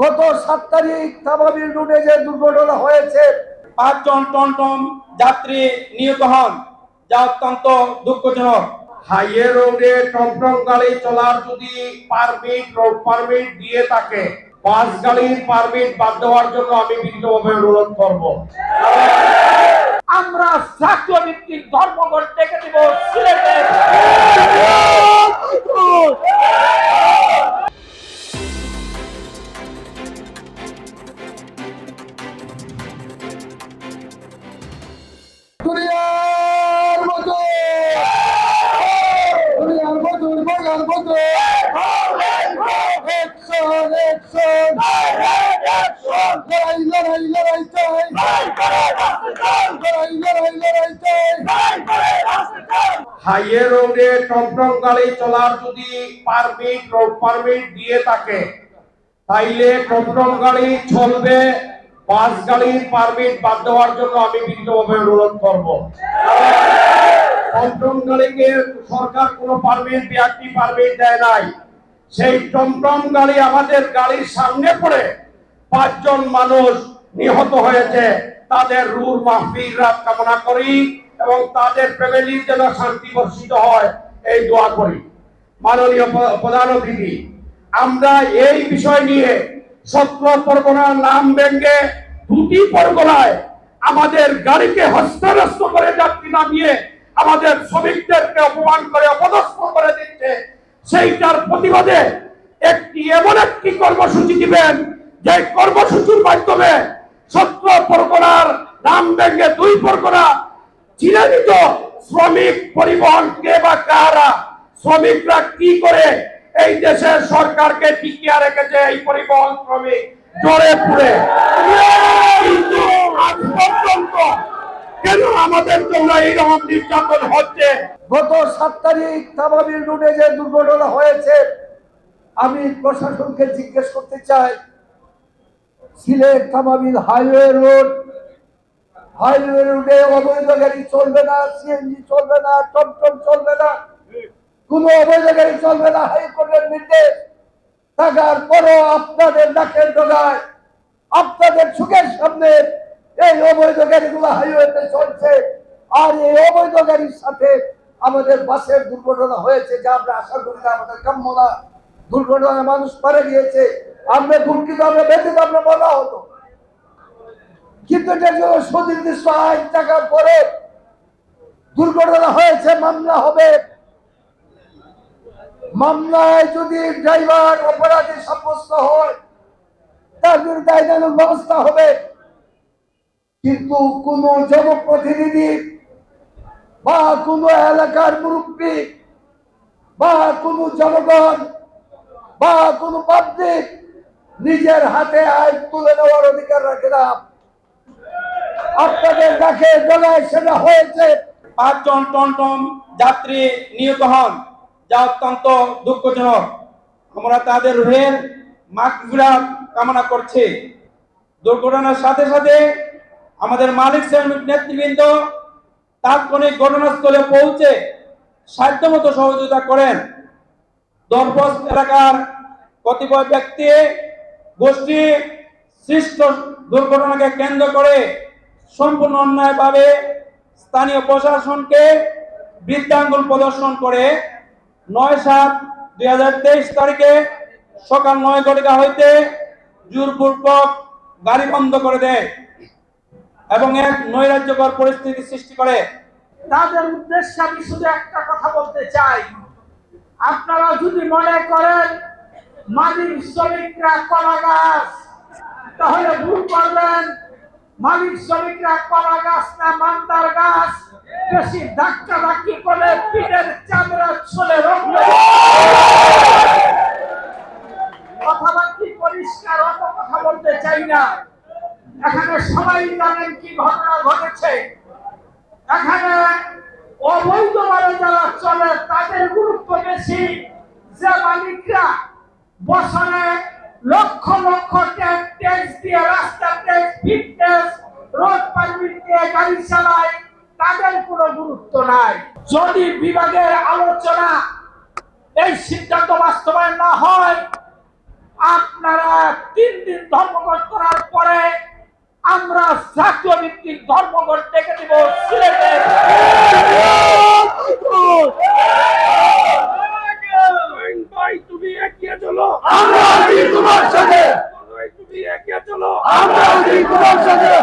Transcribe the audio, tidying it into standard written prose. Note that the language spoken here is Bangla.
গত 7 তারিখ তাবাবিল রোডে যে দুর্ঘটনা হয়েছে, 5 জন টমটম যাত্রী নিহত হন, যা অত্যন্ত দুঃখজনক। হাইওয়ে রোডে টমটম গাড়ি চলার যদি রোড পারমিট দিয়ে থাকে, বাস গাড়ির পারমিট বাদ দেওয়ার জন্য আমি বিনীতভাবে অনুরোধ করব। আমরা জাতীয় ভিত্তিক ধর্মঘট ডেকে দিব সিলেটে। দুনিয়ার মতো বাগান মতো লড়াই চাই, হাইওয়ে রোডে টমটম গাড়ি চলার যদি রোড পারমিট দিয়ে থাকে, তাইলে টমটম গাড়ি চলবে, বাস গাড়ির পারমিট বাদ দেওয়ার জন্য আমি বিনীতভাবে অনুরোধ করব। টমটম গাড়িকে সরকার কোনো পারমিট দেয় নাই। সেই টমটম গাড়ি আমাদের গাড়ির সামনে পড়ে 5 জন মানুষ নিহত হয়েছে। তাদের রুহ মাগফিরাত কামনা করি এবং তাদের ফ্যামিলির যেন শান্তি বর্ষিত হয় এই দোয়া করি। মাননীয় প্রধান অতিথি, আমরা এই বিষয় নিয়ে 17 পরগনার নাম ভেঙে 2টি পরগনায় আমাদের গাড়িকে হস্তান্তর করে যাত্রী নামিয়ে আমাদের শ্রমিকদেরকে অপমান করে অপদস্থ করে দিচ্ছে। সেইটার প্রতিবাদে এমন একটি কর্মসূচি দিবেন যে কর্মসূচির মাধ্যমে 17 পরগনার নাম ভেঙে 2 পরগনা চিহ্নিত শ্রমিক পরিবহন কে বা কারা, শ্রমিকরা কি করে এই দেশের সরকারকে টিকিয়ে রেখেছে এই পরিবহন শ্রমিক জোরে পুড়ে, কিন্তু আজ পর্যন্ত কেন আমাদের জন্য এইরকম নির্যাতন হচ্ছে? গত 7 তারিখ তাবাবিল রোডে যে দুর্ঘটনা হয়েছে, আমি প্রশাসনকে জিজ্ঞেস করতে চাই, সিলেট তাবাবিল হাইওয়ে রোডে অবৈধ গাড়ি চলবে না, সিএনজি চলবে না, টমটম চলবে না, কোনো অবৈধ গাড়ি চলবে না। হাইকোর্টের নির্দেশ থাকার পরও আপনাদের নাকের ডগায়, আপনাদের চোখের সামনে এই অবৈধ গাড়িগুলো হাইওয়েতে চলছে। আর এই অবৈধ গাড়ির সাথে আমাদের বাসের দুর্ঘটনা হয়েছে, যা আমরা আশা করি না, আমাদের কাম্য না। দুর্ঘটনায় মানুষ মারা গিয়েছে, আমরা দুঃখিত, আমরা ব্যথিত, আমরা বলা হতো, কিন্তু এটার জন্য সুনির্দিষ্ট আইন থাকার পরে দুর্ঘটনা হয়েছে, মামলা হবে। মামলায় যদি ড্রাইভার অপরাধী সাব্যস্ত হয়, তার বিরুদ্ধে আইনানুগ ব্যবস্থা হবে। কিন্তু কোন জনপ্রতিনিধি বা কোন এলাকার মুরব্বী বা কোন জনগণ বা কোন পাবলিক নিজের হাতে আইন তুলে নেওয়ার অধিকার রাখে না। আপনাদের ডাকে জেলায় সেটা হয়েছে। 5 জন টমটম যাত্রী নিহত হন, যা অত্যন্ত দুঃখজনক। আমরা তাদের রুহের মাগফিরাত কামনা করছি। দুর্ঘটনার সাথে সাথে আমাদের মালিক শ্রমিক নেতৃবৃন্দ তাৎক্ষণিক ঘটনাস্থলে পৌঁছে সাধ্যমতো সহযোগিতা করেন। দরপস এলাকার কতিপয় ব্যক্তি গোষ্ঠী সৃষ্ট দুর্ঘটনাকে কেন্দ্র করে সম্পূর্ণ অন্যায়ভাবে স্থানীয় প্রশাসনকে বৃদ্ধাঙ্গুল প্রদর্শন করে 9/7/2023 তারিখে সকাল 9 ঘটিকা হইতে জোরপূর্বক গাড়ি বন্ধ করে দেয় এবং এক নৈরাজ্যকর পরিস্থিতি সৃষ্টি করে। তাদের উদ্দেশ্যে আমি শুধু একটা কথা বলতে চাই, আপনারা যদি মনে করেন মালিক শ্রমিকরা কলা গাছ, তাহলে ভুল করবেন। মালিক শ্রমিকরা কলা গাছ না মান্দার গাছ। বেশি ধাক্কা ধাক্কি করে পিঠের চামড়া ছুলে রোগলে কথাবার্তি পরিষ্কার, অত কথা বলতে চাই না। এখানে সবাই জানেন কি ঘটনা ঘটেছে। এখানে অবৈধভাবে যারা চলে তাদের গুরুত্ব বেশি। যে মালিকরা বছরে লক্ষ লক্ষ ট্যাক্স দিয়ে, রাস্তা ট্যাক্স, ফিটনেস, রোড পারমিট দিয়ে গাড়ি চালায়, তাদের কোনো গুরুত্ব নাই। যদি বিভাগের আলোচনা এই সিদ্ধান্ত বাস্তবায়ন না হয়, আপনারা 3 দিন ধর্মঘট করার পরে আমরা জাতীয় ভিত্তিক ধর্মঘট ডেকে দিব সিলেটে। ভাই তুমি এগিয়ে চলো, আমরা আছি তোমার সাথে, তুমি এগিয়ে চলো, আমরা আছি তোমার সাথে।